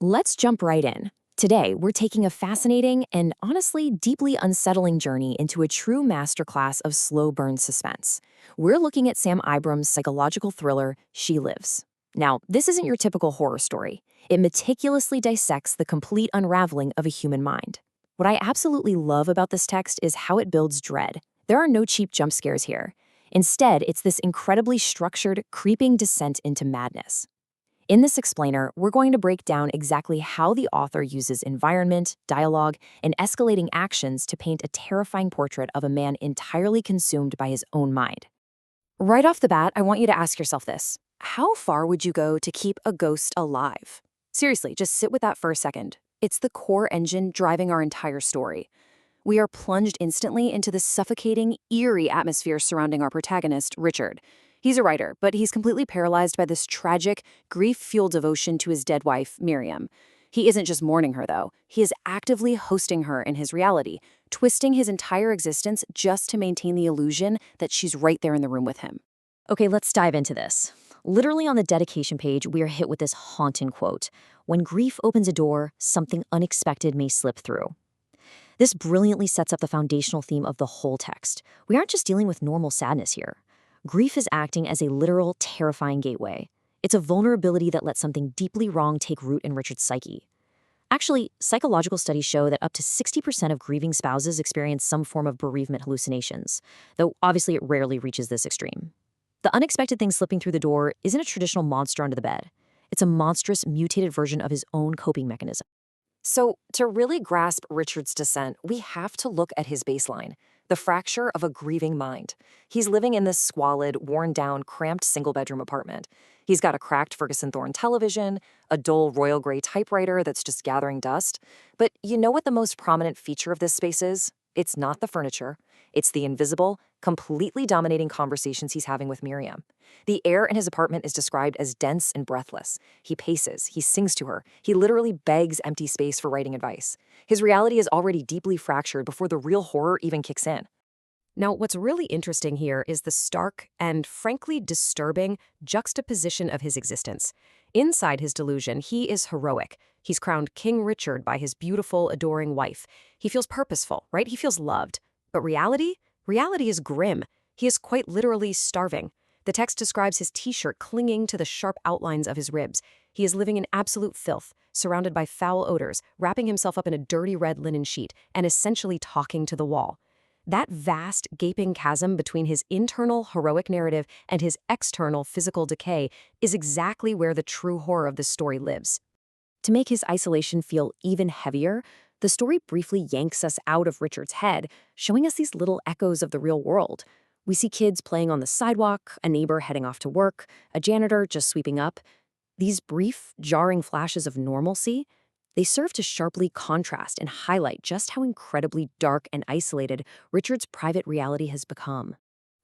Let's jump right in. Today, we're taking a fascinating and honestly deeply unsettling journey into a true masterclass of slow burn suspense. We're looking at Sam Ibram's psychological thriller, She Lives. Now, this isn't your typical horror story. It meticulously dissects the complete unraveling of a human mind. What I absolutely love about this text is how it builds dread. There are no cheap jump scares here. Instead, it's this incredibly structured, creeping descent into madness. In this explainer, we're going to break down exactly how the author uses environment, dialogue, and escalating actions to paint a terrifying portrait of a man entirely consumed by his own mind. Right off the bat, I want you to ask yourself this. How far would you go to keep a ghost alive? Seriously, just sit with that for a second. It's the core engine driving our entire story. We are plunged instantly into the suffocating, eerie atmosphere surrounding our protagonist, Richard. He's a writer, but he's completely paralyzed by this tragic, grief-fueled devotion to his dead wife, Miriam. He isn't just mourning her, though. He is actively hosting her in his reality, twisting his entire existence just to maintain the illusion that she's right there in the room with him. Okay, let's dive into this. Literally on the dedication page, we are hit with this haunting quote: "When grief opens a door, something unexpected may slip through." This brilliantly sets up the foundational theme of the whole text. We aren't just dealing with normal sadness here. Grief is acting as a literal, terrifying gateway. It's a vulnerability that lets something deeply wrong take root in Richard's psyche. Actually, psychological studies show that up to 60% of grieving spouses experience some form of bereavement hallucinations, though obviously it rarely reaches this extreme. The unexpected thing slipping through the door isn't a traditional monster under the bed. It's a monstrous, mutated version of his own coping mechanism. So, to really grasp Richard's descent, we have to look at his baseline, the fracture of a grieving mind. He's living in this squalid, worn-down, cramped single-bedroom apartment. He's got a cracked Ferguson Thorne television, a dull royal gray typewriter that's just gathering dust. But you know what the most prominent feature of this space is? It's not the furniture. It's the invisible, completely dominating conversations he's having with Miriam. The air in his apartment is described as dense and breathless. He paces, he sings to her, he literally begs empty space for writing advice. His reality is already deeply fractured before the real horror even kicks in. Now, what's really interesting here is the stark and frankly disturbing juxtaposition of his existence. Inside his delusion, he is heroic. He's crowned King Richard by his beautiful, adoring wife. He feels purposeful, right? He feels loved. But reality? Reality is grim. He is quite literally starving. The text describes his t-shirt clinging to the sharp outlines of his ribs. He is living in absolute filth, surrounded by foul odors, wrapping himself up in a dirty red linen sheet, and essentially talking to the wall. That vast, gaping chasm between his internal heroic narrative and his external physical decay is exactly where the true horror of this story lives. To make his isolation feel even heavier, the story briefly yanks us out of Richard's head, showing us these little echoes of the real world. We see kids playing on the sidewalk, a neighbor heading off to work, a janitor just sweeping up. These brief, jarring flashes of normalcy, they serve to sharply contrast and highlight just how incredibly dark and isolated Richard's private reality has become.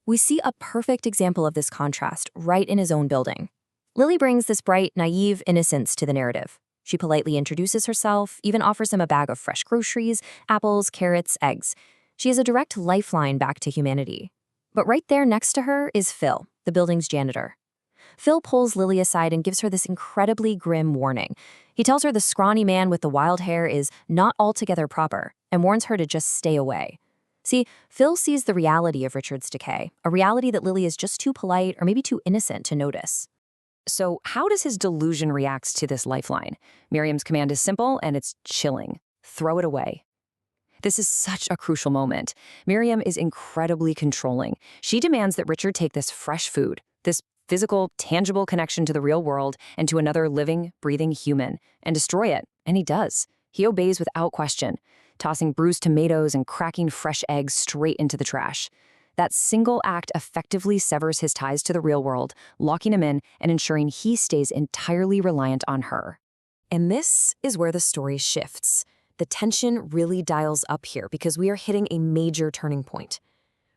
We see a perfect example of this contrast right in his own building. Lily brings this bright, naive innocence to the narrative. She politely introduces herself, even offers him a bag of fresh groceries, apples, carrots, eggs. She is a direct lifeline back to humanity. But right there next to her is Phil, the building's janitor. Phil pulls Lily aside and gives her this incredibly grim warning. He tells her the scrawny man with the wild hair is not altogether proper and warns her to just stay away. See, Phil sees the reality of Richard's decay, a reality that Lily is just too polite or maybe too innocent to notice. So how does his delusion react to this lifeline? Miriam's command is simple and it's chilling. Throw it away. This is such a crucial moment. Miriam is incredibly controlling. She demands that Richard take this fresh food, this physical, tangible connection to the real world and to another living, breathing human, and destroy it. And he does. He obeys without question, tossing bruised tomatoes and cracking fresh eggs straight into the trash. That single act effectively severs his ties to the real world, locking him in and ensuring he stays entirely reliant on her. And this is where the story shifts. The tension really dials up here because we are hitting a major turning point.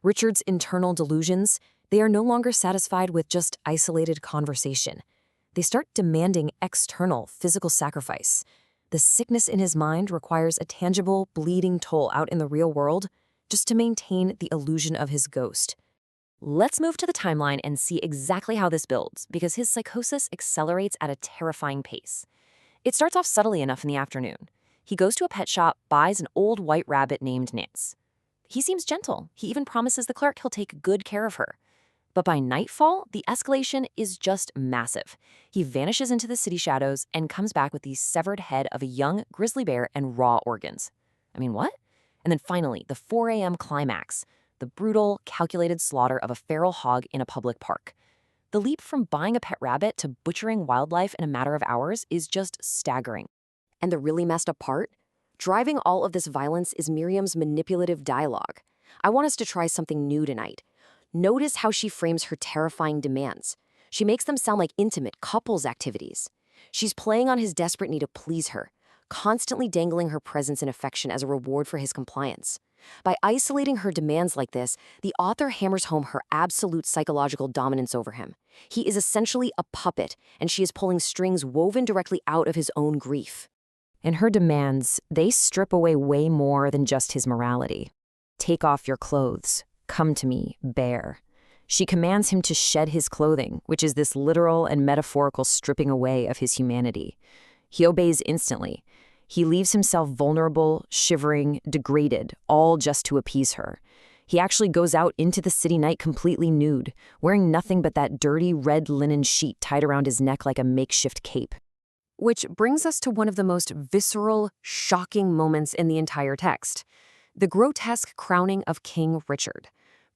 Richard's internal delusions, they are no longer satisfied with just isolated conversation. They start demanding external physical sacrifice. The sickness in his mind requires a tangible, bleeding toll out in the real world just to maintain the illusion of his ghost. Let's move to the timeline and see exactly how this builds, because his psychosis accelerates at a terrifying pace. It starts off subtly enough in the afternoon. He goes to a pet shop, buys an old white rabbit named Nance. He seems gentle. He even promises the clerk he'll take good care of her. But by nightfall, the escalation is just massive. He vanishes into the city shadows and comes back with the severed head of a young grizzly bear and raw organs. I mean, what? And then finally, the 4 a.m. climax, the brutal, calculated slaughter of a feral hog in a public park. The leap from buying a pet rabbit to butchering wildlife in a matter of hours is just staggering. And the really messed up part? Driving all of this violence is Miriam's manipulative dialogue. I want us to try something new tonight. Notice how she frames her terrifying demands. She makes them sound like intimate couples activities. She's playing on his desperate need to please her, constantly dangling her presence and affection as a reward for his compliance. By isolating her demands like this, the author hammers home her absolute psychological dominance over him. He is essentially a puppet, and she is pulling strings woven directly out of his own grief. And her demands, they strip away way more than just his morality. Take off your clothes. Come to me, bare. She commands him to shed his clothing, which is this literal and metaphorical stripping away of his humanity. He obeys instantly. He leaves himself vulnerable, shivering, degraded, all just to appease her. He actually goes out into the city night completely nude, wearing nothing but that dirty red linen sheet tied around his neck like a makeshift cape. Which brings us to one of the most visceral, shocking moments in the entire text: the grotesque crowning of King Richard.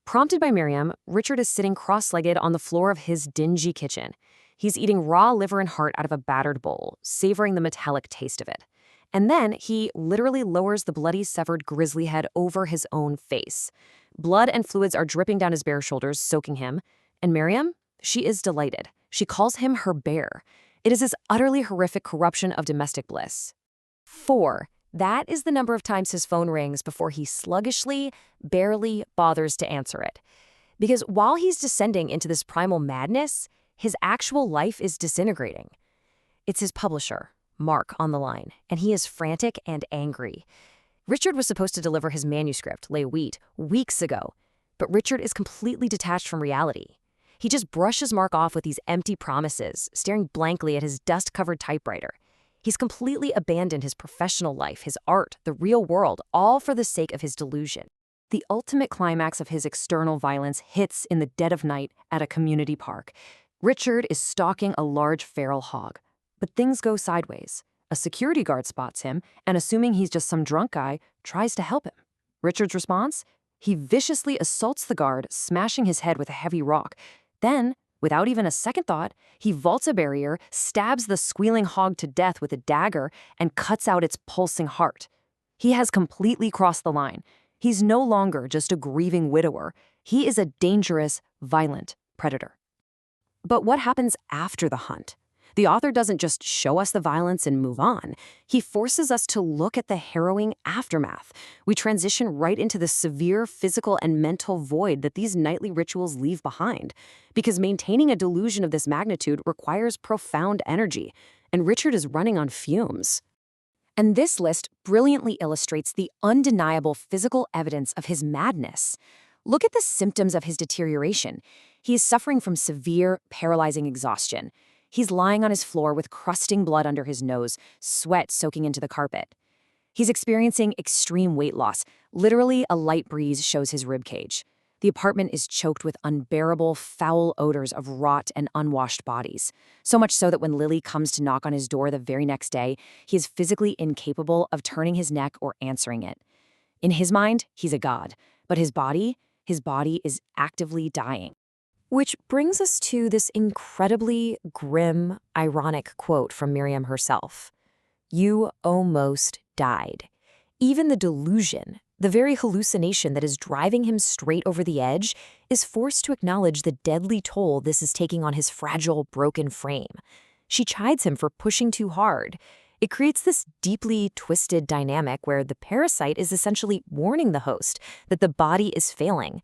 Prompted by Miriam, Richard is sitting cross-legged on the floor of his dingy kitchen. He's eating raw liver and heart out of a battered bowl, savoring the metallic taste of it. And then he literally lowers the bloody severed grizzly head over his own face. Blood and fluids are dripping down his bare shoulders, soaking him. And Miriam? She is delighted. She calls him her bear. It is this utterly horrific corruption of domestic bliss. 4. That is the number of times his phone rings before he sluggishly, barely bothers to answer it. Because while he's descending into this primal madness, his actual life is disintegrating. It's his publisher, Mark, on the line, and he is frantic and angry. Richard was supposed to deliver his manuscript, Les Wheat, weeks ago, but Richard is completely detached from reality. He just brushes Mark off with these empty promises, staring blankly at his dust-covered typewriter. He's completely abandoned his professional life, his art, the real world, all for the sake of his delusion. The ultimate climax of his external violence hits in the dead of night at a community park. Richard is stalking a large feral hog, but things go sideways. A security guard spots him and, assuming he's just some drunk guy, tries to help him. Richard's response? He viciously assaults the guard, smashing his head with a heavy rock. Then, without even a second thought, he vaults a barrier, stabs the squealing hog to death with a dagger, and cuts out its pulsing heart. He has completely crossed the line. He's no longer just a grieving widower. He is a dangerous, violent predator. But what happens after the hunt? The author doesn't just show us the violence and move on. He forces us to look at the harrowing aftermath. We transition right into the severe physical and mental void that these nightly rituals leave behind. Because maintaining a delusion of this magnitude requires profound energy, and Richard is running on fumes. And this list brilliantly illustrates the undeniable physical evidence of his madness. Look at the symptoms of his deterioration. He is suffering from severe, paralyzing exhaustion. He's lying on his floor with crusting blood under his nose, sweat soaking into the carpet. He's experiencing extreme weight loss. Literally, a light breeze shows his ribcage. The apartment is choked with unbearable, foul odors of rot and unwashed bodies. So much so that when Lily comes to knock on his door the very next day, he is physically incapable of turning his neck or answering it. In his mind, he's a god, but his body is actively dying. Which brings us to this incredibly grim, ironic quote from Miriam herself. You almost died. Even the delusion, the very hallucination that is driving him straight over the edge, is forced to acknowledge the deadly toll this is taking on his fragile, broken frame. She chides him for pushing too hard. It creates this deeply twisted dynamic where the parasite is essentially warning the host that the body is failing.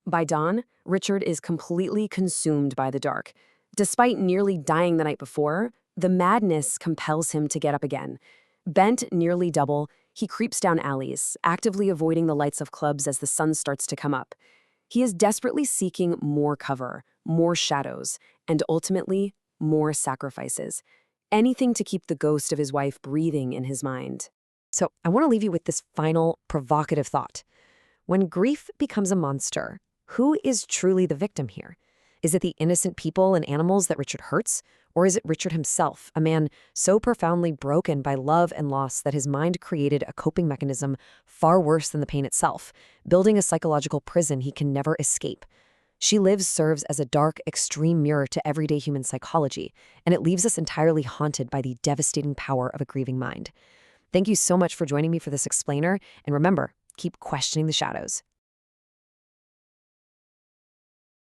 By dawn, Richard is completely consumed by the dark. Despite nearly dying the night before, the madness compels him to get up again. Bent nearly double, he creeps down alleys, actively avoiding the lights of clubs as the sun starts to come up. He is desperately seeking more cover, more shadows, and ultimately, more sacrifices. anything to keep the ghost of his wife breathing in his mind. So I want to leave you with this final provocative thought. When grief becomes a monster, who is truly the victim here? Is it the innocent people and animals that Richard hurts? Or is it Richard himself, a man so profoundly broken by love and loss that his mind created a coping mechanism far worse than the pain itself, building a psychological prison he can never escape? She Lives serves as a dark, extreme mirror to everyday human psychology, and it leaves us entirely haunted by the devastating power of a grieving mind. Thank you so much for joining me for this explainer, and remember, keep questioning the shadows.